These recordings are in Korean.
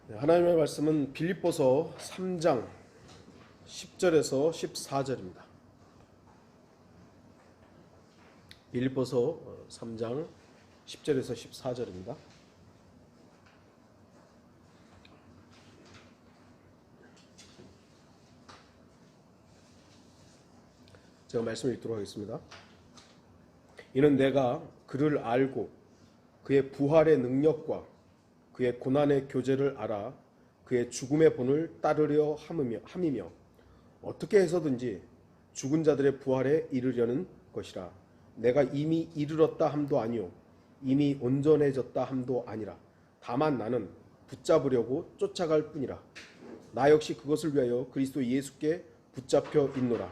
하나님의 말씀은 빌립보서 3장 10절에서 14절입니다. 빌립보서 3장 10절에서 14절입니다. 제가 말씀을 읽도록 하겠습니다. 이는 내가 그를 알고 그의 부활의 능력과 그의 고난의 교제를 알아 그의 죽음의 본을 따르려 함이며 어떻게 해서든지 죽은 자들의 부활에 이르려는 것이라. 내가 이미 이르렀다 함도 아니요 이미 온전해졌다 함도 아니라 다만 나는 붙잡으려고 쫓아갈 뿐이라. 나 역시 그것을 위하여 그리스도 예수께 붙잡혀 있노라.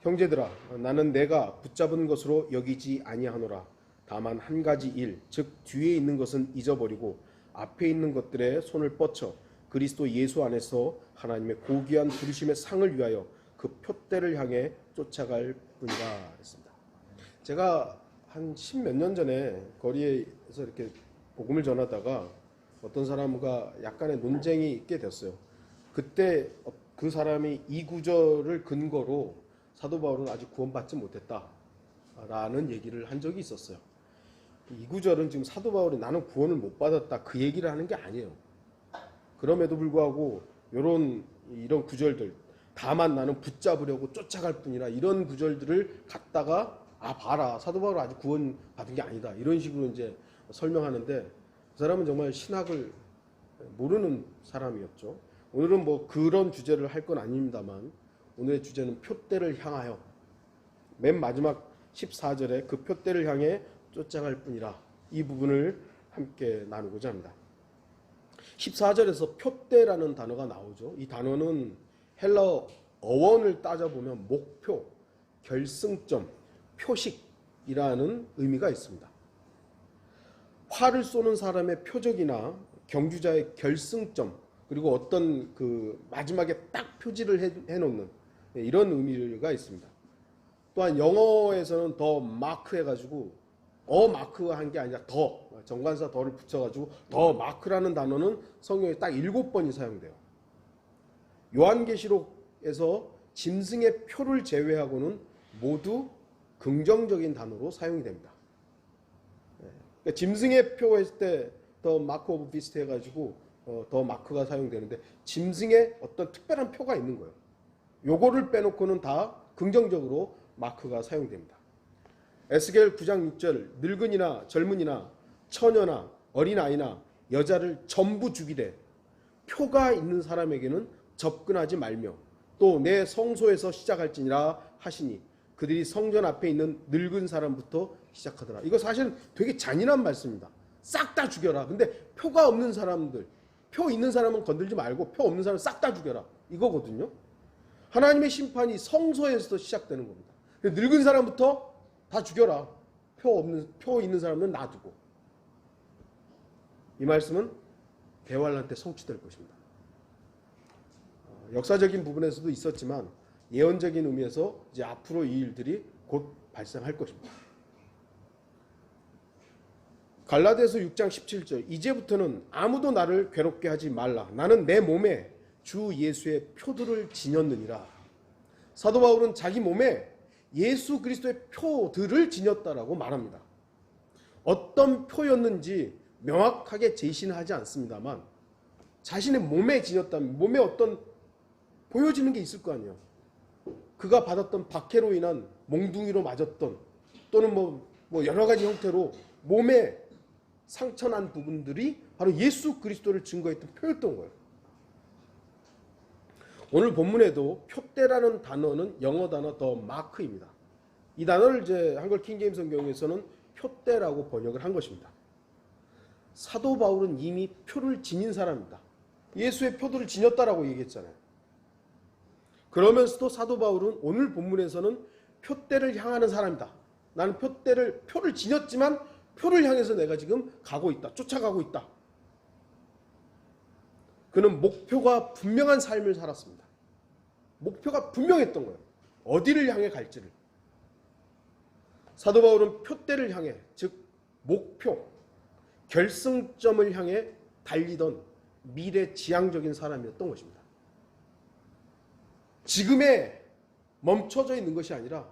형제들아, 나는 내가 붙잡은 것으로 여기지 아니하노라. 다만 한 가지 일, 즉 뒤에 있는 것은 잊어버리고 앞에 있는 것들에 손을 뻗쳐 그리스도 예수 안에서 하나님의 고귀한 부르심의 상을 위하여 그 표대를 향해 쫓아갈 뿐이라 했습니다. 제가 한 10몇 년 전에 거리에서 이렇게 복음을 전하다가 어떤 사람과 약간의 논쟁이 있게 됐어요. 그때 그 사람이 이 구절을 근거로 사도 바울은 아직 구원받지 못했다라는 얘기를 한 적이 있었어요. 이 구절은 지금 사도 바울이 나는 구원을 못 받았다 그 얘기를 하는 게 아니에요. 그럼에도 불구하고 이런 구절들, 다만 나는 붙잡으려고 쫓아갈 뿐이라, 이런 구절들을 갖다가 봐라, 사도 바울 아직 구원 받은 게 아니다, 이런 식으로 이제 설명하는데, 그 사람은 정말 신학을 모르는 사람이었죠. 오늘은 뭐 그런 주제를 할 건 아닙니다만, 오늘의 주제는 표대를 향하여, 맨 마지막 14절에 그 표대를 향해 쫓아갈 뿐이라, 이 부분을 함께 나누고자 합니다. 14절에서 표대라는 단어가 나오죠. 이 단어는 헬라어 어원을 따져보면 목표, 결승점, 표식이라는 의미가 있습니다. 활을 쏘는 사람의 표적이나 경주자의 결승점, 그리고 어떤 그 마지막에 딱 표지를 해놓는 이런 의미가 있습니다. 또한 영어에서는 더 마크 해가지고 마크한 게 아니라 더, 정관사 더를 붙여가지고 더 마크라는 단어는 성경에 딱 7번이 사용돼요. 요한계시록에서 짐승의 표를 제외하고는 모두 긍정적인 단어로 사용이 됩니다. 그러니까 짐승의 표 했을 때 더 마크 오브 비스트 해가지고 더 마크가 사용되는데, 짐승의 어떤 특별한 표가 있는 거예요. 요거를 빼놓고는 다 긍정적으로 마크가 사용됩니다. 에스겔 9장 6절, 늙은이나 젊은이나 처녀나 어린아이나 여자를 전부 죽이되 표가 있는 사람에게는 접근하지 말며 또 내 성소에서 시작할지니라 하시니, 그들이 성전 앞에 있는 늙은 사람부터 시작하더라. 이거 사실은 되게 잔인한 말씀입니다. 싹 다 죽여라. 근데 표가 없는 사람들, 표 있는 사람은 건들지 말고 표 없는 사람은 싹 다 죽여라, 이거거든요. 하나님의 심판이 성소에서 시작되는 겁니다. 늙은 사람부터 다 죽여라. 표 있는 사람은 놔두고. 이 말씀은 대환란 때 성취될 것입니다. 역사적인 부분에서도 있었지만 예언적인 의미에서 이제 앞으로 이 일들이 곧 발생할 것입니다. 갈라디아서 6장 17절, 이제부터는 아무도 나를 괴롭게 하지 말라. 나는 내 몸에 주 예수의 표들을 지녔느니라. 사도 바울은 자기 몸에 예수 그리스도의 표들을 지녔다라고 말합니다. 어떤 표였는지 명확하게 제시는 하지 않습니다만, 자신의 몸에 지녔다면 몸에 어떤 보여지는 게 있을 거 아니에요. 그가 받았던 박해로 인한 몽둥이로 맞았던, 또는 뭐 여러 가지 형태로 몸에 상처난 부분들이 바로 예수 그리스도를 증거했던 표였던 거예요. 오늘 본문에도 표대라는 단어는 영어 단어 더 마크입니다. 이 단어를 이제 한글 킹제임스 성경에서는 표대라고 번역을 한 것입니다. 사도 바울은 이미 표를 지닌 사람입니다. 예수의 표들을 지녔다라고 얘기했잖아요. 그러면서도 사도 바울은 오늘 본문에서는 표대를 향하는 사람이다. 나는 표를 지녔지만 표를 향해서 내가 지금 가고 있다. 쫓아가고 있다. 그는 목표가 분명한 삶을 살았습니다. 목표가 분명했던 거예요. 어디를 향해 갈지를. 사도 바울은 표대를 향해, 즉 목표, 결승점을 향해 달리던 미래지향적인 사람이었던 것입니다. 지금에 멈춰져 있는 것이 아니라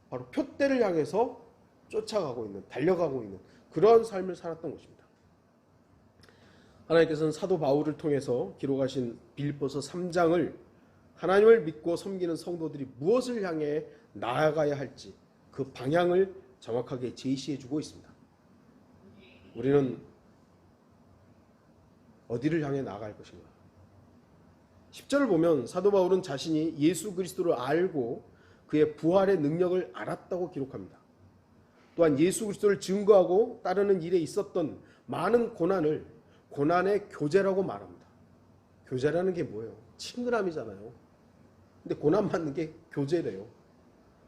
바로 표대를 향해서 쫓아가고 있는, 달려가고 있는 그런 삶을 살았던 것입니다. 하나님께서는 사도 바울을 통해서 기록하신 빌립보서 3장을 하나님을 믿고 섬기는 성도들이 무엇을 향해 나아가야 할지 그 방향을 정확하게 제시해 주고 있습니다. 우리는 어디를 향해 나아갈 것인가? 10절을 보면 사도 바울은 자신이 예수 그리스도를 알고 그의 부활의 능력을 알았다고 기록합니다. 또한 예수 그리스도를 증거하고 따르는 일에 있었던 많은 고난의 교제라고 말합니다. 교제라는 게 뭐예요? 친근함이잖아요. 근데 고난받는 게 교제래요.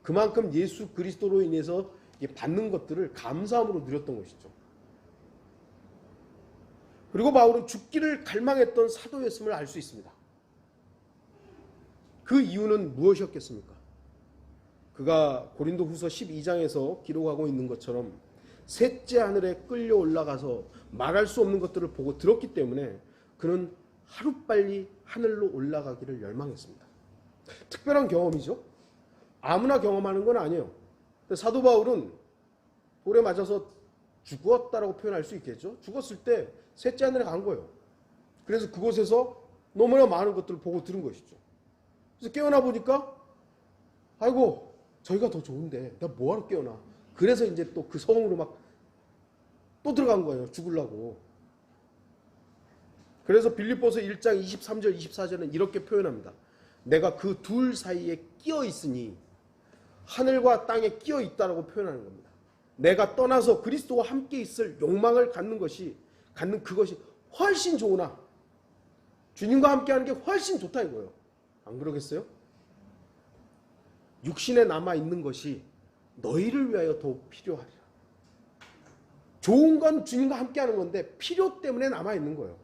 그만큼 예수 그리스도로 인해서 받는 것들을 감사함으로 누렸던 것이죠. 그리고 바울은 죽기를 갈망했던 사도였음을 알 수 있습니다. 그 이유는 무엇이었겠습니까? 그가 고린도후서 12장에서 기록하고 있는 것처럼 셋째 하늘에 끌려 올라가서 말할 수 없는 것들을 보고 들었기 때문에 그는 하루빨리 하늘로 올라가기를 열망했습니다. 특별한 경험이죠. 아무나 경험하는 건 아니에요. 사도 바울은 돌에 맞아서 죽었다라고 표현할 수 있겠죠. 죽었을 때 셋째 하늘에 간 거예요. 그래서 그곳에서 너무나 많은 것들을 보고 들은 것이죠. 그래서 깨어나 보니까 아이고 저희가 더 좋은데 나 뭐하러 깨어나. 그래서 이제 또 그 성으로 막 또 들어간 거예요. 죽으려고. 그래서 빌립보서 1장 23절 24절은 이렇게 표현합니다. 내가 그 둘 사이에 끼어 있으니 하늘과 땅에 끼어 있다라고 표현하는 겁니다. 내가 떠나서 그리스도와 함께 있을 욕망을 갖는 그것이 훨씬 좋으나 주님과 함께 하는 게 훨씬 좋다 이거예요. 안 그러겠어요? 육신에 남아 있는 것이 너희를 위하여 더 필요하리라. 좋은 건 주님과 함께 하는 건데 필요 때문에 남아 있는 거예요.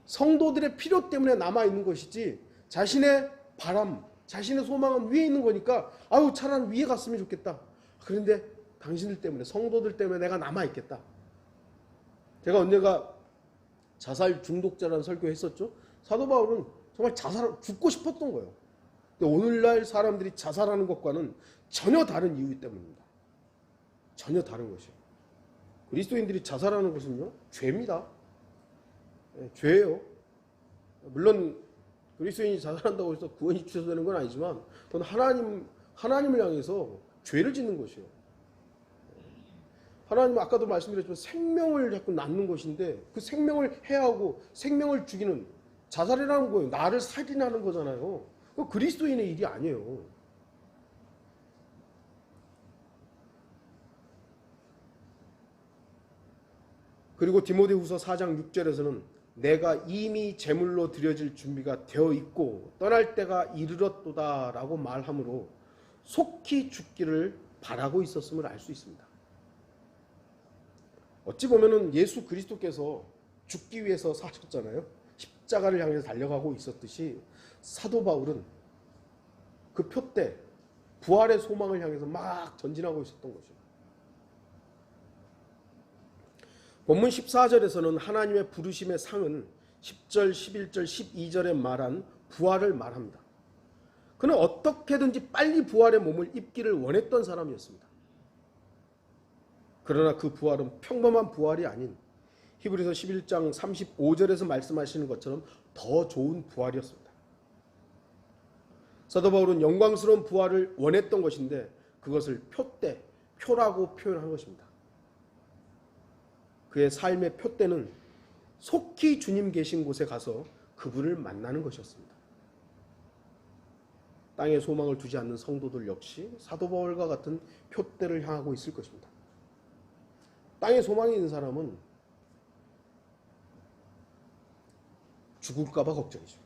성도들의 필요 때문에 남아 있는 것이지 자신의 바람, 자신의 소망은 위에 있는 거니까 아유 차라리 위에 갔으면 좋겠다. 그런데 당신들 때문에, 성도들 때문에 내가 남아 있겠다. 제가 언젠가 자살 중독자라는 설교했었죠. 사도 바울은 정말 죽고 싶었던 거예요. 근데 오늘날 사람들이 자살하는 것과는 전혀 다른 이유 때문입니다. 전혀 다른 것이에요. 그리스도인들이 자살하는 것은요, 죄입니다. 네, 죄예요. 물론 그리스도인이 자살한다고 해서 구원이 취소되는 건 아니지만 그건 하나님을 향해서 죄를 짓는 것이에요. 하나님은 아까도 말씀드렸지만 생명을 자꾸 낳는 것인데 그 생명을 해하고 생명을 죽이는 자살이라는 거예요. 나를 살인하는 거잖아요. 그건 그리스도인의 일이 아니에요. 그리고 디모데후서 4장 6절에서는 내가 이미 제물로 드려질 준비가 되어 있고 떠날 때가 이르렀도다 라고 말하므로 속히 죽기를 바라고 있었음을 알 수 있습니다. 어찌 보면은 예수 그리스도께서 죽기 위해서 사셨잖아요. 십자가를 향해서 달려가고 있었듯이 사도 바울은 그 표대 부활의 소망을 향해서 막 전진하고 있었던 거죠. 본문 14절에서는 하나님의 부르심의 상은 10절, 11절, 12절에 말한 부활을 말합니다. 그는 어떻게든지 빨리 부활의 몸을 입기를 원했던 사람이었습니다. 그러나 그 부활은 평범한 부활이 아닌 히브리서 11장 35절에서 말씀하시는 것처럼 더 좋은 부활이었습니다. 사도 바울은 영광스러운 부활을 원했던 것인데 그것을 표라고 표현한 것입니다. 그의 삶의 표대는 속히 주님 계신 곳에 가서 그분을 만나는 것이었습니다. 땅에 소망을 두지 않는 성도들 역시 사도 바울과 같은 표대를 향하고 있을 것입니다. 땅에 소망이 있는 사람은 죽을까 봐 걱정이죠.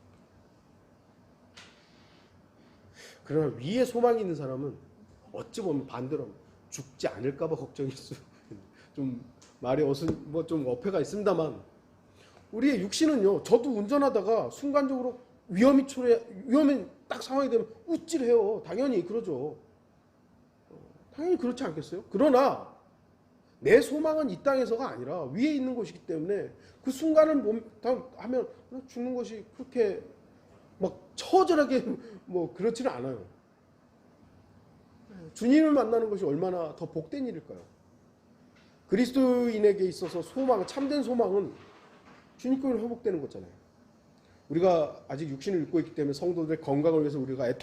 그러나 위에 소망이 있는 사람은 어찌 보면 반대로 죽지 않을까 봐 걱정일 수 좀 말이 좀 어폐가 있습니다만 우리의 육신은요. 저도 운전하다가 순간적으로 위험이 딱 상황이 되면 우쭐해요. 당연히 그러죠. 당연히 그렇지 않겠어요? 그러나 내 소망은 이 땅에서가 아니라 위에 있는 것이기 때문에 그 순간을 하면 죽는 것이 그렇게 막 처절하게 뭐 그렇지는 않아요. 주님을 만나는 것이 얼마나 더 복된 일일까요? 그리스도인에게 있어서 소망, 참된 소망은 주님께 회복되는 거잖아요. 우리가 아직 육신을 입고 있기 때문에 성도들의 건강을 위해서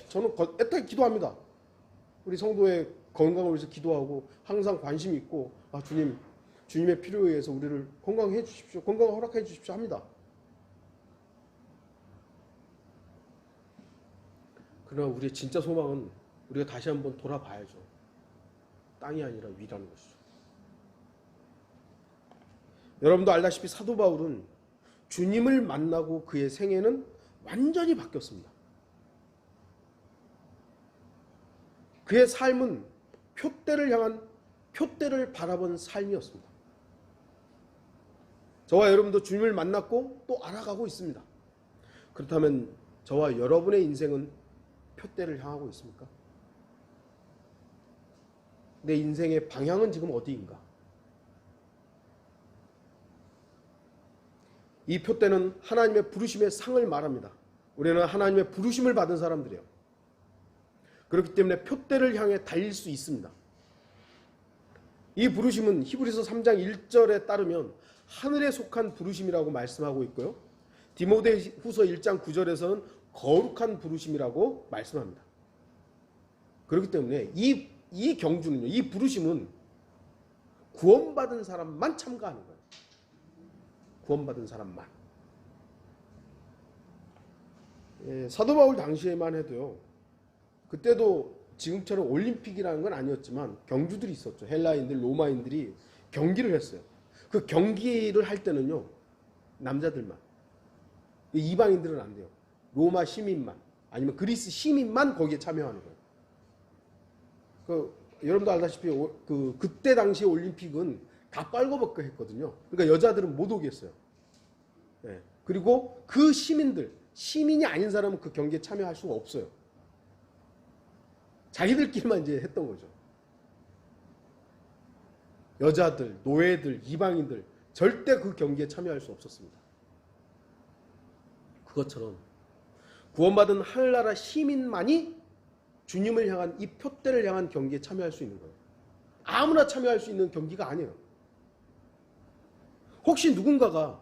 저는 애타게 기도합니다. 우리 성도의 건강을 위해서 기도하고 항상 관심이 있고 주님의 필요에 의해서 우리를 건강해 주십시오. 건강을 허락해 주십시오 합니다. 그러나 우리의 진짜 소망은 우리가 다시 한번 돌아봐야죠. 땅이 아니라 위라는 것이죠. 여러분도 알다시피 사도 바울은 주님을 만나고 그의 생애는 완전히 바뀌었습니다. 그의 삶은 표대를 바라본 삶이었습니다. 저와 여러분도 주님을 만났고 또 알아가고 있습니다. 그렇다면 저와 여러분의 인생은 표대를 향하고 있습니까? 내 인생의 방향은 지금 어디인가? 이 표대는 하나님의 부르심의 상을 말합니다. 우리는 하나님의 부르심을 받은 사람들이에요. 그렇기 때문에 표대를 향해 달릴 수 있습니다. 이 부르심은 히브리서 3장 1절에 따르면 하늘에 속한 부르심이라고 말씀하고 있고요. 디모데후서 1장 9절에서는 거룩한 부르심이라고 말씀합니다. 그렇기 때문에 이 경주는요, 이 부르심은 구원받은 사람만 참가하는 거예요. 구원받은 사람만. 사도 바울 당시에만 해도요, 그때도 지금처럼 올림픽이라는 건 아니었지만 경주들이 있었죠. 헬라인들, 로마인들이 경기를 했어요. 그 경기를 할 때는요, 남자들만. 이방인들은 안 돼요. 로마 시민만, 아니면 그리스 시민만 거기에 참여하는 거예요. 여러분도 알다시피 그때 당시 올림픽은 다 빨고벗고 했거든요. 그러니까 여자들은 못 오겠어요. 네. 그리고 그 시민이 아닌 사람은 그 경기에 참여할 수가 없어요. 자기들끼리만 이제 했던 거죠. 여자들, 노예들, 이방인들 절대 그 경기에 참여할 수 없었습니다. 그것처럼 구원받은 하늘나라 시민만이 주님을 향한 이 표대를 향한 경기에 참여할 수 있는 거예요. 아무나 참여할 수 있는 경기가 아니에요. 혹시 누군가가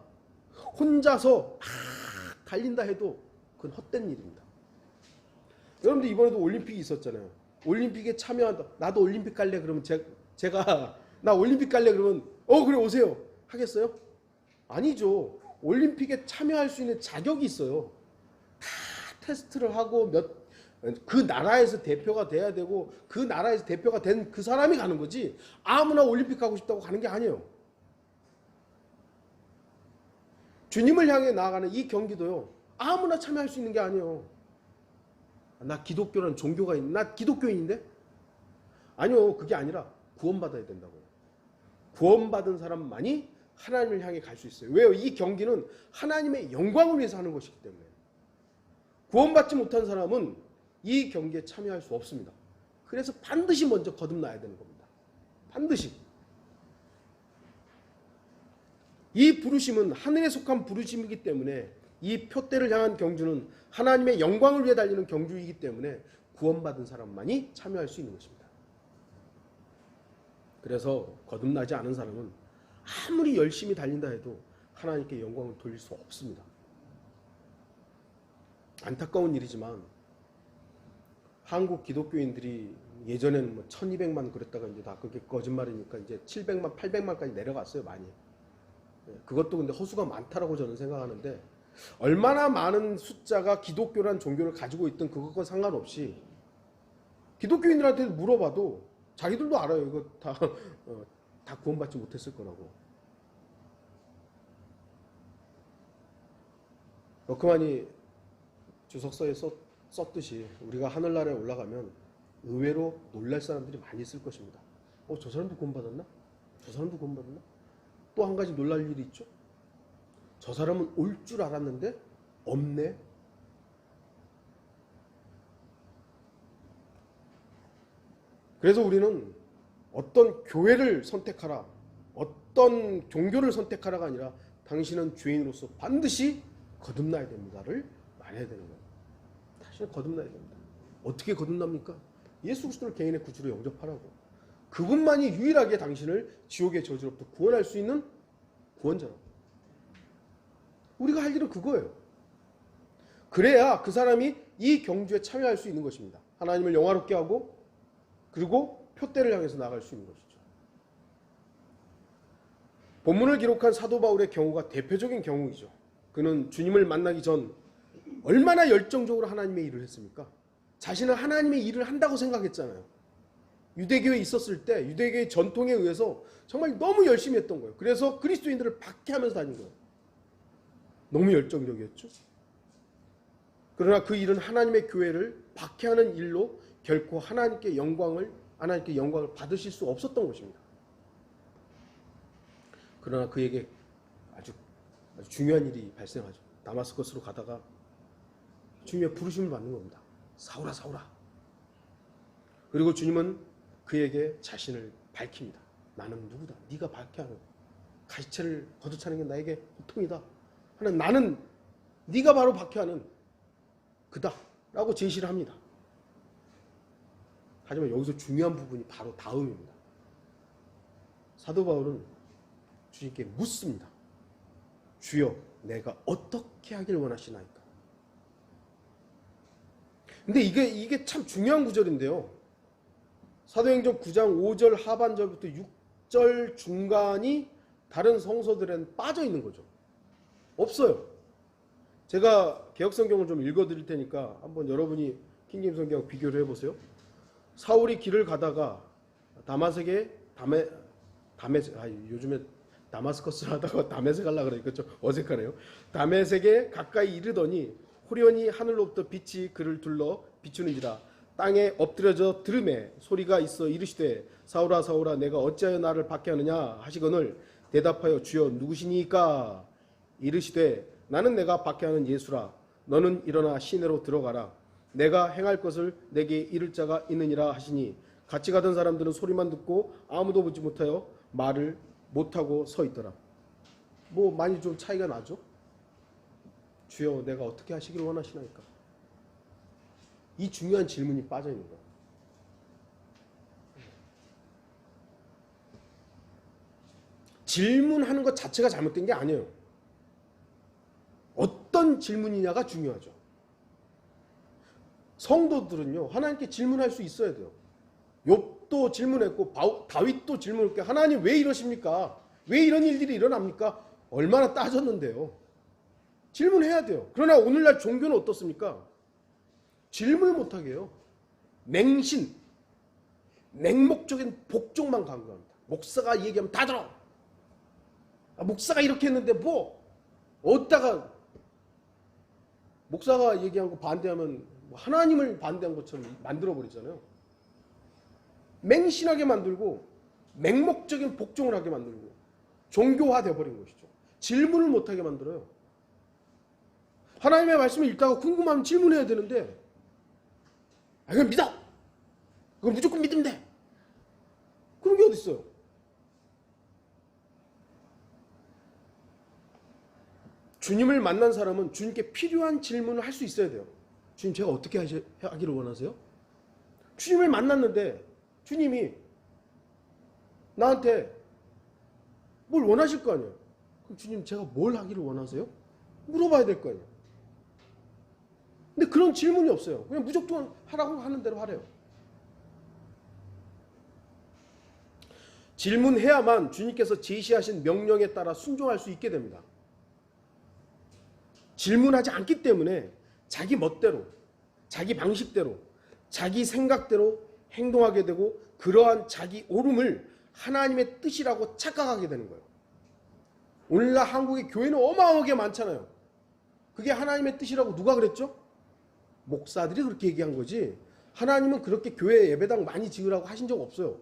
혼자서 막 달린다 해도 그건 헛된 일입니다. 여러분들 이번에도 올림픽이 있었잖아요. 올림픽에 참여한다. 나도 올림픽 갈래 그러면 제가 나 올림픽 갈래 그러면 그래 오세요 하겠어요? 아니죠. 올림픽에 참여할 수 있는 자격이 있어요. 다 테스트를 하고 그 나라에서 대표가 돼야 되고 그 나라에서 대표가 된 그 사람이 가는 거지 아무나 올림픽 가고 싶다고 가는 게 아니에요. 주님을 향해 나아가는 이 경기도요, 아무나 참여할 수 있는 게 아니에요. 나 기독교라는 종교가 나 기독교인인데? 아니요, 그게 아니라 구원받아야 된다고요. 구원받은 사람만이 하나님을 향해 갈 수 있어요. 왜요? 이 경기는 하나님의 영광을 위해서 하는 것이기 때문에. 구원받지 못한 사람은 이 경기에 참여할 수 없습니다. 그래서 반드시 먼저 거듭나야 되는 겁니다. 반드시. 이 부르심은 하늘에 속한 부르심이기 때문에 이 표대를 향한 경주는 하나님의 영광을 위해 달리는 경주이기 때문에 구원받은 사람만이 참여할 수 있는 것입니다. 그래서 거듭나지 않은 사람은 아무리 열심히 달린다 해도 하나님께 영광을 돌릴 수 없습니다. 안타까운 일이지만 한국 기독교인들이 예전에는 1200만 그랬다가 이제 다 그게 거짓말이니까 이제 700만, 800만까지 내려갔어요, 많이. 그것도 근데 허수가 많다라고 저는 생각하는데 얼마나 많은 숫자가 기독교란 종교를 가지고 있든 그것과 상관없이 기독교인들한테 물어봐도 자기들도 알아요. 이거 다 구원받지 못했을 거라고. 러크만이 주석서에 썼듯이 우리가 하늘나라에 올라가면 의외로 놀랄 사람들이 많이 있을 것입니다. 저 사람도 구원받았나? 저 사람도 구원받았나? 또 한 가지 놀랄 일이 있죠. 저 사람은 올 줄 알았는데 없네. 그래서 우리는 어떤 교회를 선택하라, 어떤 종교를 선택하라가 아니라 당신은 죄인으로서 반드시 거듭나야 됩니다를 말해야 되는 거예요. 당신은 거듭나야 됩니다. 어떻게 거듭납니까? 예수 그리스도를 개인의 구주로 영접하라고. 그분만이 유일하게 당신을 지옥의 저주로부터 구원할 수 있는 구원자라고. 우리가 할 일은 그거예요. 그래야 그 사람이 이 경주에 참여할 수 있는 것입니다. 하나님을 영화롭게 하고 그리고 표대를 향해서 나갈 수 있는 것이죠. 본문을 기록한 사도 바울의 경우가 대표적인 경우이죠. 그는 주님을 만나기 전 얼마나 열정적으로 하나님의 일을 했습니까? 자신은 하나님의 일을 한다고 생각했잖아요. 유대교에 있었을 때 유대교의 전통에 의해서 정말 너무 열심히 했던 거예요. 그래서 그리스도인들을 박해하면서 다닌 거예요. 너무 열정적이었죠. 그러나 그 일은 하나님의 교회를 박해하는 일로 결코 하나님께 영광을 받으실 수 없었던 것입니다. 그러나 그에게 아주 중요한 일이 발생하죠. 다마스커스로 가다가 주님의 부르심을 받는 겁니다. 사울아 사울아. 그리고 주님은 그에게 자신을 밝힙니다. 나는 누구다. 네가 박해하는 가시체를 걷어차는 게 나에게 고통이다. 하는 나는 네가 바로 박해하는 그다 라고 제시를 합니다. 하지만 여기서 중요한 부분이 바로 다음입니다. 사도 바울은 주님께 묻습니다. 주여 내가 어떻게 하길 원하시나이까. 근데 이게 참 중요한 구절인데요. 사도행전 9장 5절 하반절부터 6절 중간이 다른 성서들에는 빠져 있는 거죠. 없어요. 제가 개역성경을 좀 읽어드릴 테니까 한번 여러분이 킹제임스 성경 비교를 해보세요. 사울이 길을 가다가 요즘에 다마스커스를 하다가 다메섹 가려고 그러니까 좀 어색하네요. 다메섹에 가까이 이르더니 호련히 하늘로부터 빛이 그를 둘러 비추는지라. 땅에 엎드려져 들음에 소리가 있어 이르시되 사울아 사울아 내가 어찌하여 나를 박해하느냐 하시거늘 대답하여 주여 누구시니까. 이르시되 나는 내가 박해하는 예수라. 너는 일어나 시내로 들어가라. 내가 행할 것을 내게 이를 자가 있느니라 하시니 같이 가던 사람들은 소리만 듣고 아무도 보지 못하여 말을 못하고 서 있더라. 뭐 많이 좀 차이가 나죠. 주여 내가 어떻게 하시길 원하시나이까. 이 중요한 질문이 빠져 있는 거예요. 질문하는 것 자체가 잘못된 게 아니에요. 어떤 질문이냐가 중요하죠. 성도들은요 하나님께 질문할 수 있어야 돼요. 욥도 질문했고 다윗도 질문했고 하나님 왜 이러십니까? 왜 이런 일들이 일어납니까? 얼마나 따졌는데요. 질문해야 돼요. 그러나 오늘날 종교는 어떻습니까? 질문을 못하게 해요. 맹신, 맹목적인 복종만 강조합니다. 목사가 얘기하면 다 들어. 목사가 이렇게 했는데 뭐 어디다가 목사가 얘기한 거 반대하면 하나님을 반대한 것처럼 만들어버리잖아요. 맹신하게 만들고 맹목적인 복종을 하게 만들고 종교화 되어버린 것이죠. 질문을 못하게 만들어요. 하나님의 말씀을 읽다가 궁금하면 질문해야 되는데 그냥 믿어! 그건 무조건 믿으면 돼! 그런 게 어디 있어요? 주님을 만난 사람은 주님께 필요한 질문을 할 수 있어야 돼요. 주님 제가 어떻게 하기를 원하세요? 주님을 만났는데 주님이 나한테 뭘 원하실 거 아니에요. 그럼 주님 제가 뭘 하기를 원하세요? 물어봐야 될 거 아니에요. 근데 그런 질문이 없어요. 그냥 무조건 하라고 하는 대로 하래요. 질문해야만 주님께서 제시하신 명령에 따라 순종할 수 있게 됩니다. 질문하지 않기 때문에 자기 멋대로, 자기 방식대로, 자기 생각대로 행동하게 되고 그러한 자기 옳음을 하나님의 뜻이라고 착각하게 되는 거예요. 오늘날 한국의 교회는 어마어마하게 많잖아요. 그게 하나님의 뜻이라고 누가 그랬죠? 목사들이 그렇게 얘기한 거지 하나님은 그렇게 교회 예배당 많이 지으라고 하신 적 없어요.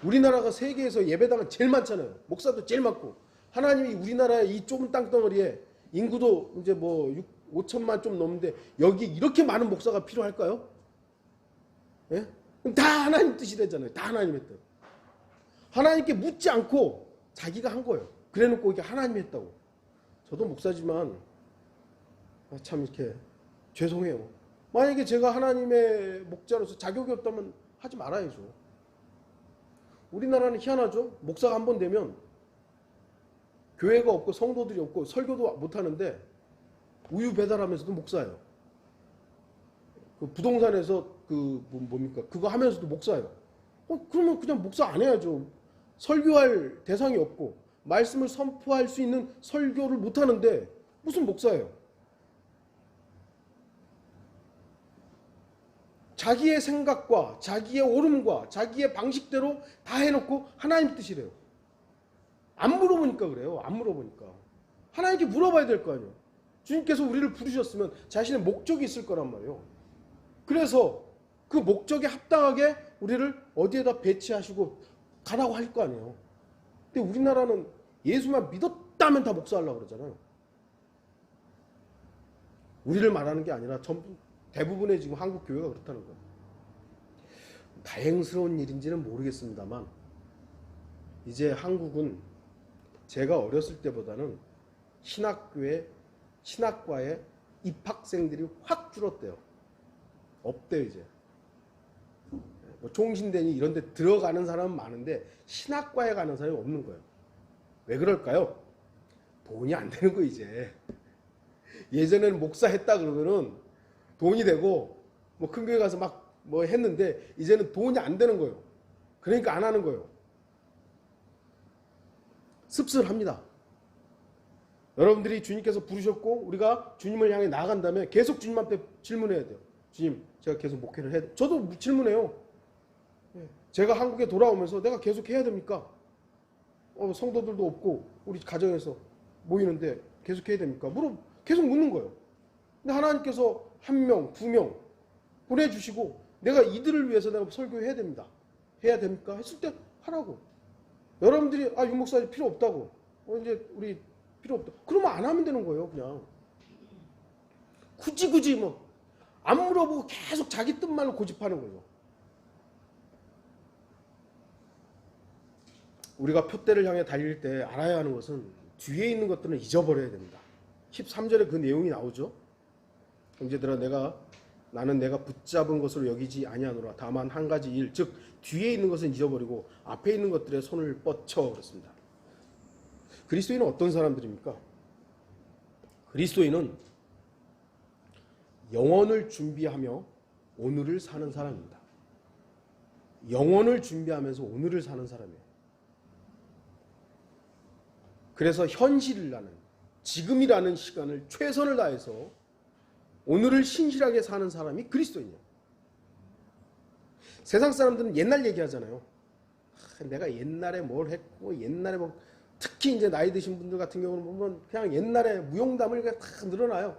우리나라가 세계에서 예배당은 제일 많잖아요. 목사도 제일 많고 하나님이 우리나라의 이 좁은 땅덩어리에 인구도 이제 뭐 5천만 좀 넘는데 여기 이렇게 많은 목사가 필요할까요? 예? 다 하나님 뜻이 되잖아요. 다 하나님의 뜻. 하나님께 묻지 않고 자기가 한 거예요. 그래놓고 이게 하나님이 했다고. 저도 목사지만 참 이렇게 죄송해요. 만약에 제가 하나님의 목자로서 자격이 없다면 하지 말아야죠. 우리나라는 희한하죠. 목사가 한 번 되면 교회가 없고 성도들이 없고 설교도 못하는데 우유 배달하면서도 목사예요. 그 부동산에서 뭡니까? 그거 하면서도 목사예요. 그러면 그냥 목사 안 해야죠. 설교할 대상이 없고 말씀을 선포할 수 있는 설교를 못하는데 무슨 목사예요? 자기의 생각과 자기의 옳음과 자기의 방식대로 다 해놓고 하나님 뜻이래요. 안 물어보니까 그래요. 안 물어보니까. 하나님께 물어봐야 될 거 아니에요. 주님께서 우리를 부르셨으면 자신의 목적이 있을 거란 말이에요. 그래서 그 목적에 합당하게 우리를 어디에다 배치하시고 가라고 할 거 아니에요. 근데 우리나라는 예수만 믿었다면 다 목사하려고 그러잖아요. 우리를 말하는 게 아니라 전부 대부분의 지금 한국 교회가 그렇다는 거예요. 다행스러운 일인지는 모르겠습니다만 이제 한국은 제가 어렸을 때보다는 신학과에 입학생들이 확 줄었대요. 없대요 이제. 뭐 총신대니 이런 데 들어가는 사람은 많은데 신학과에 가는 사람이 없는 거예요. 왜 그럴까요? 돈이 안 되는 거 이제. 예전에는 목사 했다 그러면은 돈이 되고 뭐 큰 교회 가서 막 뭐 했는데 이제는 돈이 안 되는 거예요. 그러니까 안 하는 거예요. 씁쓸합니다. 여러분들이 주님께서 부르셨고 우리가 주님을 향해 나아간다면 계속 주님 앞에 질문해야 돼요. 주님, 제가 계속 목회를 해야 돼요. 저도 질문해요. 제가 한국에 돌아오면서 내가 계속 해야 됩니까? 성도들도 없고 우리 가정에서 모이는데 계속 해야 됩니까? 계속 묻는 거예요. 근데 하나님께서 1명, 2명 보내주시고 내가 이들을 위해서 내가 설교해야 됩니다. 해야 됩니까? 했을 때 하라고. 여러분들이 유 목사님 필요 없다고. 이제 우리 필요 없다. 그러면 안 하면 되는 거예요, 그냥. 굳이 뭐 안 물어보고 계속 자기 뜻만을 고집하는 거예요. 우리가 표대를 향해 달릴 때 알아야 하는 것은 뒤에 있는 것들은 잊어버려야 됩니다. 13절에 그 내용이 나오죠. 형제들아 나는 내가 붙잡은 것으로 여기지 아니하노라. 다만 한 가지 일, 즉 뒤에 있는 것은 잊어버리고 앞에 있는 것들에 손을 뻗쳐 그렇습니다. 그리스도인은 어떤 사람들입니까? 그리스도인은 영원을 준비하며 오늘을 사는 사람입니다. 영원을 준비하면서 오늘을 사는 사람이에요. 그래서 현실이라는 지금이라는 시간을 최선을 다해서 오늘을 신실하게 사는 사람이 그리스도인이에요. 세상 사람들은 옛날 얘기하잖아요. 내가 옛날에 뭘 했고 옛날에 뭐 특히 이제 나이 드신 분들 같은 경우는 보면 그냥 옛날에 무용담을 그냥 다 늘어나요.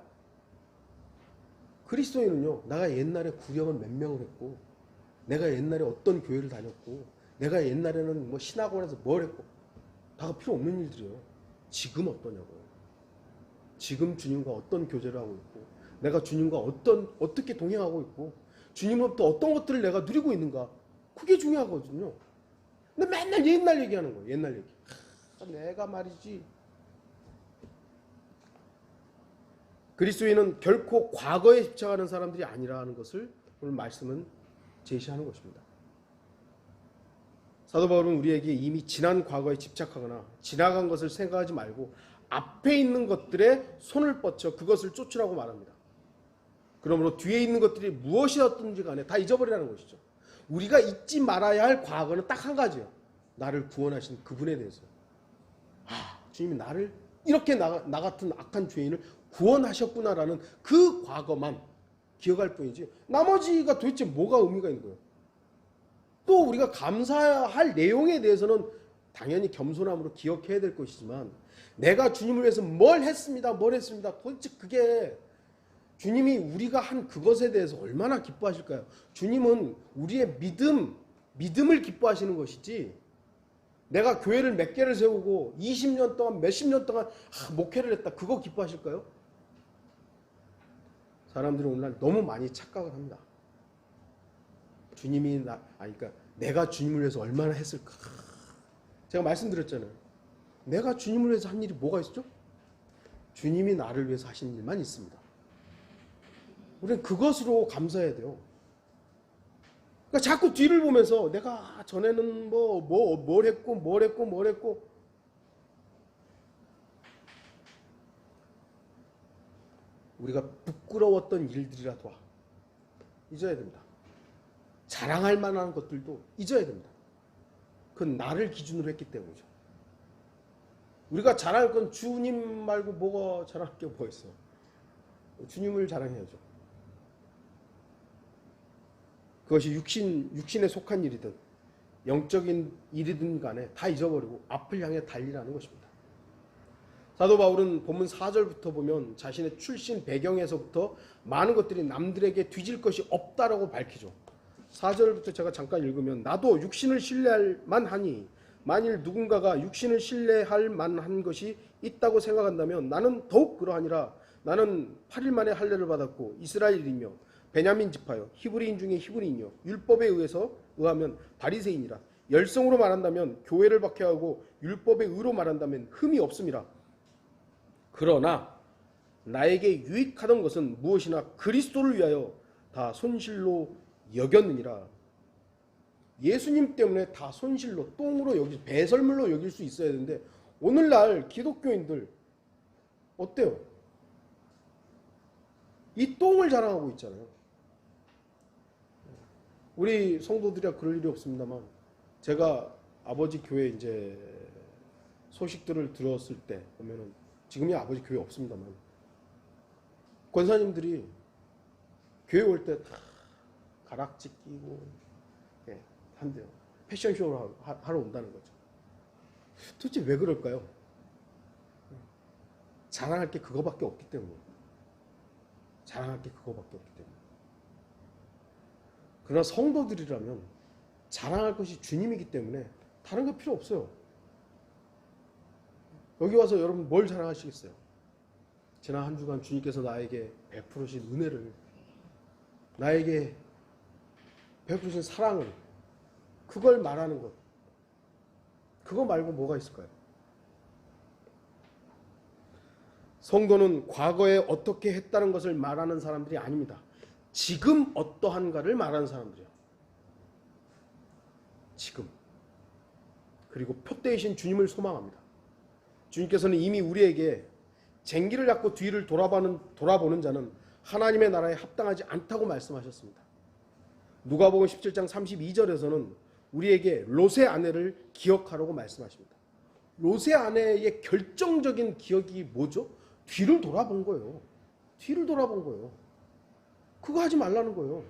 그리스도인은요, 내가 옛날에 구령을 몇 명을 했고 내가 옛날에 어떤 교회를 다녔고 내가 옛날에는 뭐 신학원에서 뭘 했고 다가 필요 없는 일들이에요. 지금 어떠냐고요. 지금 주님과 어떤 교제를 하고 있고 내가 주님과 어떻게 동행하고 있고 주님으로부터 어떤 것들을 내가 누리고 있는가, 그게 중요하거든요. 근데 맨날 옛날 얘기하는 거예요. 옛날 얘기. 내가 말이지. 그리스도인은 결코 과거에 집착하는 사람들이 아니라는 것을 오늘 말씀은 제시하는 것입니다. 사도 바울은 우리에게 이미 지난 과거에 집착하거나 지나간 것을 생각하지 말고 앞에 있는 것들에 손을 뻗쳐 그것을 쫓으라고 말합니다. 그러므로 뒤에 있는 것들이 무엇이었든지 간에 다 잊어버리라는 것이죠. 우리가 잊지 말아야 할 과거는 딱 한 가지예요. 나를 구원하신 그분에 대해서. 주님이 나를 이렇게 나 같은 악한 죄인을 구원하셨구나라는 그 과거만 기억할 뿐이지 나머지가 도대체 뭐가 의미가 있는 거예요. 또 우리가 감사할 내용에 대해서는 당연히 겸손함으로 기억해야 될 것이지만 내가 주님을 위해서 뭘 했습니다. 도대체 그게 주님이 우리가 한 그것에 대해서 얼마나 기뻐하실까요? 주님은 우리의 믿음을 기뻐하시는 것이지 내가 교회를 몇 개를 세우고 20년 동안 몇십 년 동안 목회를 했다, 그거 기뻐하실까요? 사람들이 오늘날 너무 많이 착각을 합니다. 주님이 그러니까 내가 주님을 위해서 얼마나 했을까. 제가 말씀드렸잖아요. 내가 주님을 위해서 한 일이 뭐가 있죠? 주님이 나를 위해서 하신 일만 있습니다. 우리는 그것으로 감사해야 돼요. 그러니까 자꾸 뒤를 보면서 내가 전에는 뭘 했고 우리가 부끄러웠던 일들이라도 잊어야 됩니다. 자랑할 만한 것들도 잊어야 됩니다. 그건 나를 기준으로 했기 때문이죠. 우리가 자랑할 건 주님 말고 뭐가 자랑할 게 뭐가 있어. 주님을 자랑해야죠. 그것이 육신에 속한 일이든 영적인 일이든 간에 다 잊어버리고 앞을 향해 달리라는 것입니다. 사도 바울은 본문 4절부터 보면 자신의 출신 배경에서부터 많은 것들이 남들에게 뒤질 것이 없다라고 밝히죠. 4절부터 제가 잠깐 읽으면 나도 육신을 신뢰할 만하니 만일 누군가가 육신을 신뢰할 만한 것이 있다고 생각한다면 나는 더욱 그러하니라. 나는 8일 만에 할례를 받았고 이스라엘이며 베냐민 지파요 히브리인 중에 히브리인이요 율법에 의하면 바리새인이라. 열성으로 말한다면 교회를 박해하고 율법의 의로 말한다면 흠이 없음이라. 그러나 나에게 유익하던 것은 무엇이나 그리스도를 위하여 다 손실로 여겼느니라. 예수님 때문에 다 손실로 똥으로 배설물로 여길 수 있어야 되는데 오늘날 기독교인들 어때요? 이 똥을 자랑하고 있잖아요. 우리 성도들이야 그럴 일이 없습니다만 제가 아버지 교회 이제 소식들을 들었을 때 보면은 지금이 아버지 교회 없습니다만 권사님들이 교회 올 때 다 가락지 끼고 한대요. 패션쇼를 하러 온다는 거죠. 도대체 왜 그럴까요? 자랑할 게 그거밖에 없기 때문에. 자랑할 게 그거밖에 없기 때문에. 그러나 성도들이라면 자랑할 것이 주님이기 때문에 다른 거 필요 없어요. 여기 와서 여러분 뭘 자랑하시겠어요? 지난 한 주간 주님께서 나에게 베푸신 은혜를, 나에게 베푸신 사랑을, 그걸 말하는 것. 그거 말고 뭐가 있을까요? 성도는 과거에 어떻게 했다는 것을 말하는 사람들이 아닙니다. 지금 어떠한가를 말하는 사람들이에요. 지금. 그리고 표대이신 주님을 소망합니다. 주님께서는 이미 우리에게 쟁기를 잡고 뒤를 돌아보는 자는 하나님의 나라에 합당하지 않다고 말씀하셨습니다. 누가복음 17장 32절에서는 우리에게 롯의 아내를 기억하라고 말씀하십니다. 롯의 아내의 결정적인 기억이 뭐죠? 뒤를 돌아본 거예요. 뒤를 돌아본 거예요. 그거 하지 말라는 거예요.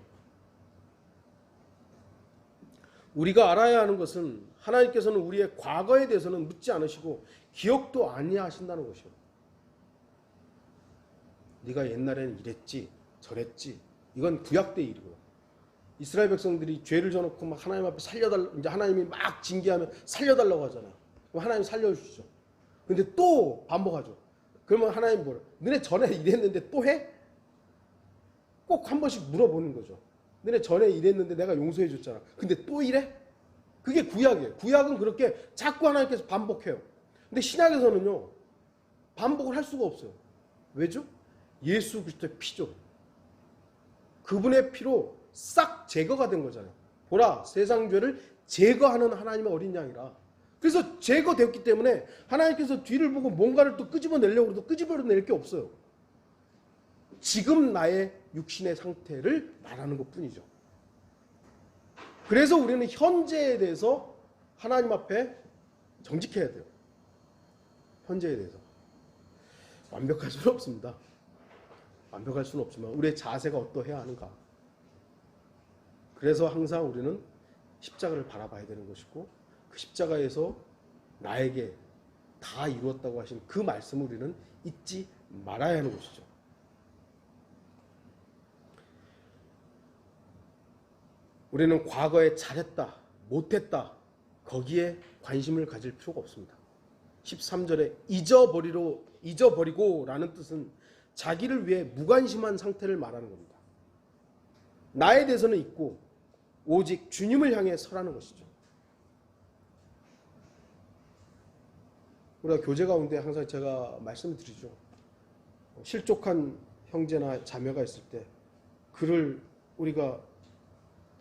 우리가 알아야 하는 것은 하나님께서는 우리의 과거에 대해서는 묻지 않으시고 기억도 아니하신다는 것이요. 네가 옛날에는 이랬지 저랬지. 이건 구약 때 일이고요. 이스라엘 백성들이 죄를 져놓고 막 하나님 앞에 이제 하나님이 막 징계하면 살려달라고 하잖아요. 그럼 하나님 살려주시죠. 근데 또 반복하죠. 그러면 하나님 뭐래? 너네 전에 이랬는데 또 해? 꼭 한 번씩 물어보는 거죠. 너네 전에 이랬는데 내가 용서해 줬잖아. 근데 또 이래? 그게 구약이에요. 구약은 그렇게 자꾸 하나님께서 반복해요. 근데 신약에서는요, 반복을 할 수가 없어요. 왜죠? 예수 그리스도의 피죠. 그분의 피로 싹 제거가 된 거잖아요. 보라, 세상 죄를 제거하는 하나님의 어린 양이라. 그래서 제거되었기 때문에 하나님께서 뒤를 보고 뭔가를 또 끄집어내려고 해도 끄집어낼 게 없어요. 지금 나의 육신의 상태를 말하는 것 뿐이죠. 그래서 우리는 현재에 대해서 하나님 앞에 정직해야 돼요. 현재에 대해서. 완벽할 수는 없습니다. 완벽할 수는 없지만 우리의 자세가 어떠해야 하는가. 그래서 항상 우리는 십자가를 바라봐야 되는 것이고 그 십자가에서 나에게 다 이루었다고 하신 그 말씀을 우리는 잊지 말아야 하는 것이죠. 우리는 과거에 잘했다, 못했다 거기에 관심을 가질 필요가 없습니다. 13절에 잊어버리고 라는 뜻은 자기를 위해 무관심한 상태를 말하는 겁니다. 나에 대해서는 잊고 오직 주님을 향해 서라는 것이죠. 우리가 교제 가운데 항상 제가 말씀을 드리죠. 실족한 형제나 자매가 있을 때 그를 우리가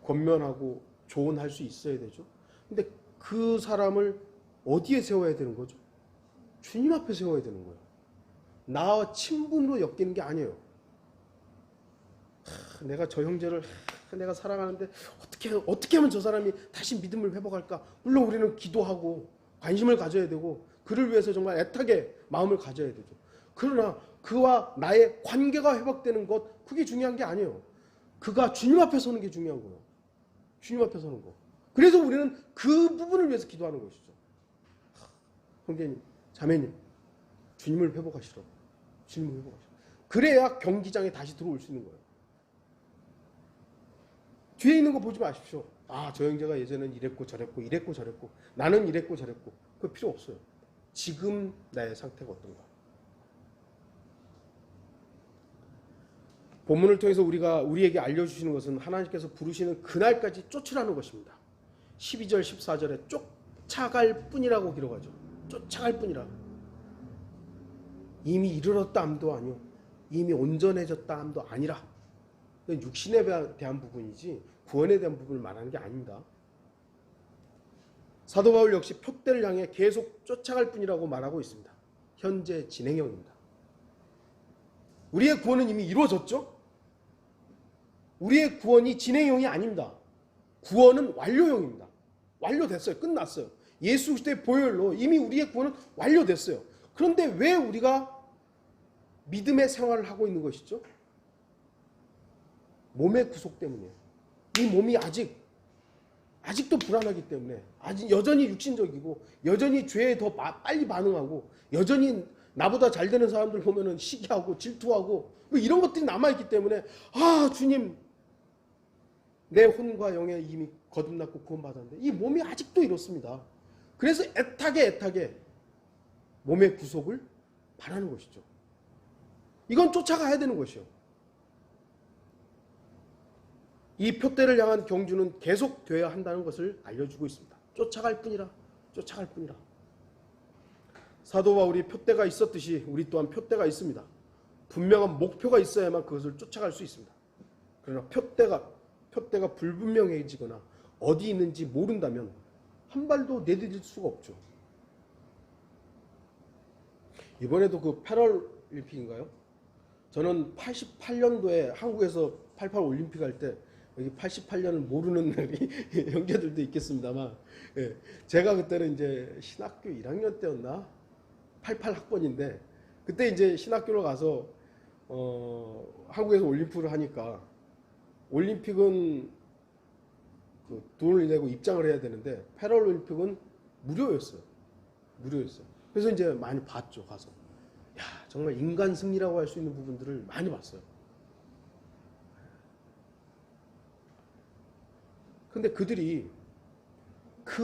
권면하고 조언할 수 있어야 되죠. 근데 그 사람을 어디에 세워야 되는 거죠? 주님 앞에 세워야 되는 거예요. 나와 친분으로 엮이는 게 아니에요. 내가 저 형제를 내가 사랑하는데 어떻게 하면 저 사람이 다시 믿음을 회복할까? 물론 우리는 기도하고 관심을 가져야 되고 그를 위해서 정말 애타게 마음을 가져야 되죠. 그러나 그와 나의 관계가 회복되는 것, 그게 중요한 게 아니에요. 그가 주님 앞에 서는 게 중요한 거예요. 주님 앞에 서는 거. 그래서 우리는 그 부분을 위해서 기도하는 것이죠. 형제님, 자매님, 주님을 회복하시라고. 주님을 회복하시라고. 그래야 경기장에 다시 들어올 수 있는 거예요. 뒤에 있는 거 보지 마십시오. 아, 저 형제가 예전엔 이랬고 저랬고 이랬고 저랬고 나는 이랬고 저랬고 그거 필요 없어요. 지금 나의 상태가 어떤가. 본문을 통해서 우리에게 알려주시는 것은 하나님께서 부르시는 그날까지 쫓으라는 것입니다. 12절 14절에 쫓아갈 뿐이라고 기록하죠. 쫓아갈 뿐이라. 이미 이르렀다 함도 아니요 이미 온전해졌다 함도 아니라. 육신에 대한 부분이지 구원에 대한 부분을 말하는 게 아닙니다. 사도 바울 역시 표대를 향해 계속 쫓아갈 뿐이라고 말하고 있습니다. 현재 진행형입니다. 우리의 구원은 이미 이루어졌죠? 우리의 구원이 진행형이 아닙니다. 구원은 완료형입니다. 완료됐어요. 끝났어요. 예수 그리스도의 보혈로 이미 우리의 구원은 완료됐어요. 그런데 왜 우리가 믿음의 생활을 하고 있는 것이죠? 몸의 구속 때문이에요. 이 몸이 아직도 불안하기 때문에 아직 여전히 육신적이고 여전히 죄에 더 빨리 반응하고 여전히 나보다 잘 되는 사람들 보면은 시기하고 질투하고 뭐 이런 것들이 남아있기 때문에 아 주님 내 혼과 영에 이미 거듭났고 구원받았는데 이 몸이 아직도 이렇습니다. 그래서 애타게 몸의 구속을 바라는 것이죠. 이건 쫓아가야 되는 것이요. 이 표대를 향한 경주는 계속되어야 한다는 것을 알려주고 있습니다. 쫓아갈 뿐이라. 사도 바울이 표대가 있었듯이 우리 또한 표대가 있습니다. 분명한 목표가 있어야만 그것을 쫓아갈 수 있습니다. 그러나 표대가 불분명해지거나 어디 있는지 모른다면 한 발도 내디딜 수가 없죠. 이번에도 그 패럴림픽인가요? 저는 88년도에 한국에서 88 올림픽 할 때 여기 88년을 모르는 형제들도 있겠습니다만, 예, 제가 그때는 이제 신학교 1학년 때였나? 88 학번인데 그때 이제 신학교로 가서 한국에서 올림픽을 하니까 올림픽은 그 돈을 내고 입장을 해야 되는데 패럴림픽은 무료였어요. 그래서 이제 많이 봤죠. 가서. 야, 정말 인간 승리라고 할 수 있는 부분들을 많이 봤어요. 근데 그들이 그